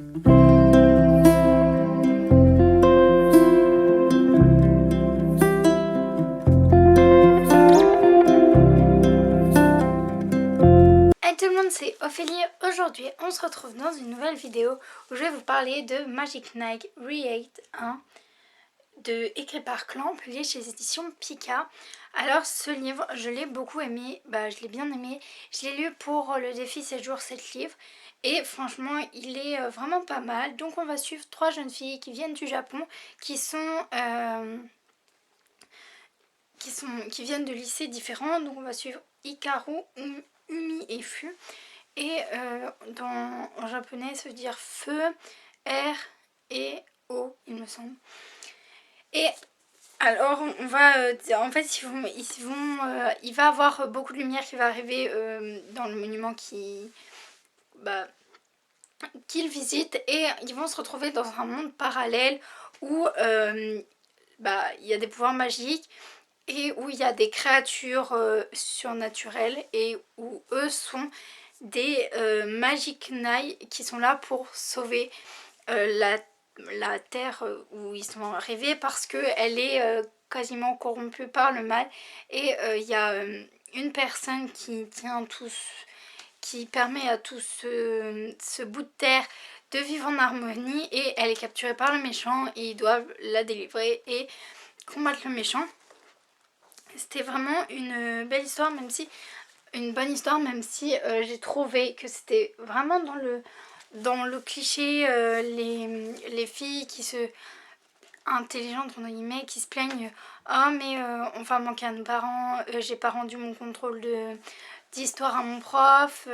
Hey tout le monde, c'est Ophélie. Aujourd'hui, on se retrouve dans une nouvelle vidéo où je vais vous parler de Magic Knight Re-8 1 écrit par Clan, publié chez les éditions Pika. Alors ce livre, je l'ai beaucoup aimé, je l'ai bien aimé. Je l'ai lu pour le défi 7 jours 7 livres et franchement il est vraiment pas mal. Donc on va suivre 3 jeunes filles qui viennent du Japon, qui viennent de lycées différents. Donc on va suivre Hikaru, Umi et Fu. Et en japonais ça veut dire feu, air et eau il me semble. Et alors on va en fait il va avoir beaucoup de lumière qui va arriver dans le monument qu'ils visitent, et ils vont se retrouver dans un monde parallèle où il y a des pouvoirs magiques et où il y a des créatures surnaturelles, et où eux sont des Magic Knights qui sont là pour sauver la terre où ils sont arrivés, parce qu'elle est quasiment corrompue par le mal. Et il y a une personne qui permet à tout ce bout de terre de vivre en harmonie, et elle est capturée par le méchant et ils doivent la délivrer et combattre le méchant. C'était vraiment une belle histoire, une bonne histoire, même si j'ai trouvé que c'était vraiment dans le cliché, les filles intelligentes entre guillemets, qui se plaignent: oh mais on va manquer à nos parents, j'ai pas rendu mon contrôle d'histoire à mon prof,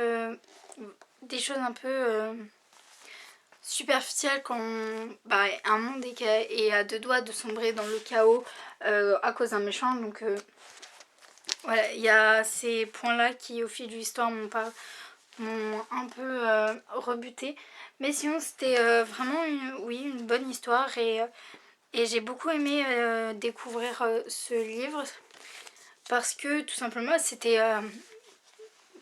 des choses un peu superficielles, quand un monde est à deux doigts de sombrer dans le chaos à cause d'un méchant. Donc voilà, il y a ces points-là qui, au fil de l'histoire, m'ont un peu rebuté. Mais sinon, c'était vraiment une bonne histoire, et j'ai beaucoup aimé découvrir ce livre, parce que tout simplement, c'était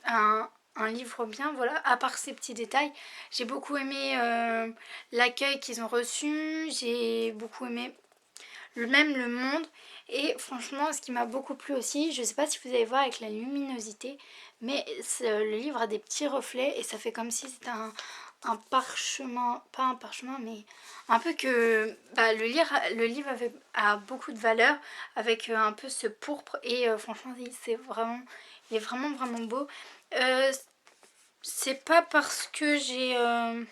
un livre bien, voilà. À part ces petits détails, j'ai beaucoup aimé l'accueil qu'ils ont reçu, j'ai beaucoup aimé même le monde. Et franchement, ce qui m'a beaucoup plu aussi, je sais pas si vous allez voir avec la luminosité, mais le livre a des petits reflets et ça fait comme si c'était un parchemin, pas un parchemin, mais un peu que le livre a beaucoup de valeur, avec un peu ce pourpre. Et franchement, il est vraiment vraiment beau. C'est pas parce que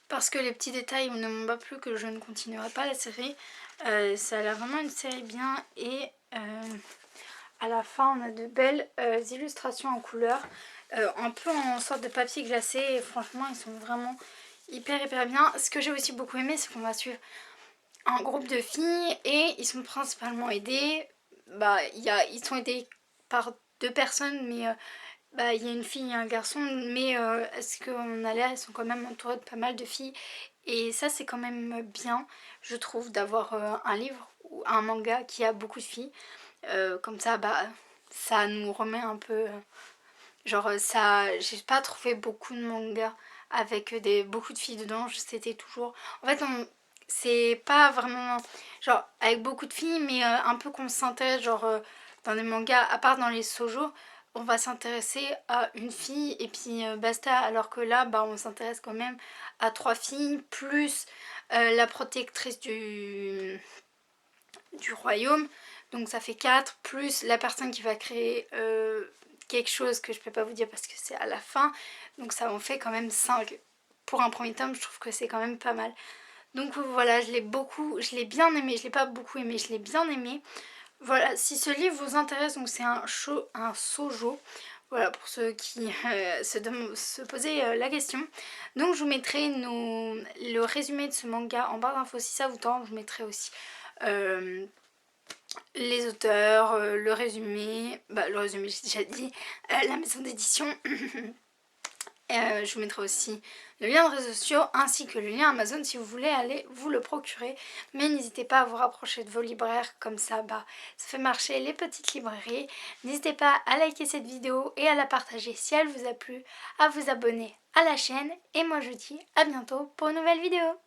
parce que les petits détails ne m'ont pas plu que je ne continuerai pas la série. Ça a l'air vraiment une série bien, et à la fin on a de belles illustrations en couleur, un peu en sorte de papier glacé, et franchement ils sont vraiment hyper bien. Ce que j'ai aussi beaucoup aimé, c'est qu'on va suivre un groupe de filles et ils sont principalement aidés. Ils sont aidés par 2 personnes, mais il y a une fille et un garçon, mais est-ce qu'on a l'air, elles sont quand même entourées de pas mal de filles. Et ça, c'est quand même bien, je trouve, d'avoir un livre ou un manga qui a beaucoup de filles. Comme ça, ça nous remet un peu... j'ai pas trouvé beaucoup de mangas avec beaucoup de filles dedans. C'était toujours... En fait, c'est pas vraiment... Genre, avec beaucoup de filles, mais un peu qu'on s'intéresse, dans des mangas, à part dans les shoujo, on va s'intéresser à une fille et puis basta. Alors que là, on s'intéresse quand même à 3 filles, plus la protectrice du royaume. Donc ça fait 4, plus la personne qui va créer quelque chose que je peux pas vous dire parce que c'est à la fin. Donc ça en fait quand même 5. Pour un premier tome, je trouve que c'est quand même pas mal. Donc voilà, je l'ai bien aimé. Je l'ai pas beaucoup aimé, je l'ai bien aimé. Voilà, si ce livre vous intéresse, donc c'est un shoujo. Voilà, pour ceux qui se posaient la question. Donc je vous mettrai le résumé de ce manga en barre d'infos si ça vous tente. Je vous mettrai aussi les auteurs, le résumé j'ai déjà dit, la maison d'édition Je vous mettrai aussi le lien de réseaux sociaux ainsi que le lien Amazon si vous voulez aller vous le procurer. Mais n'hésitez pas à vous rapprocher de vos libraires, comme ça ça fait marcher les petites librairies. N'hésitez pas à liker cette vidéo et à la partager si elle vous a plu, à vous abonner à la chaîne. Et moi je vous dis à bientôt pour une nouvelle vidéo.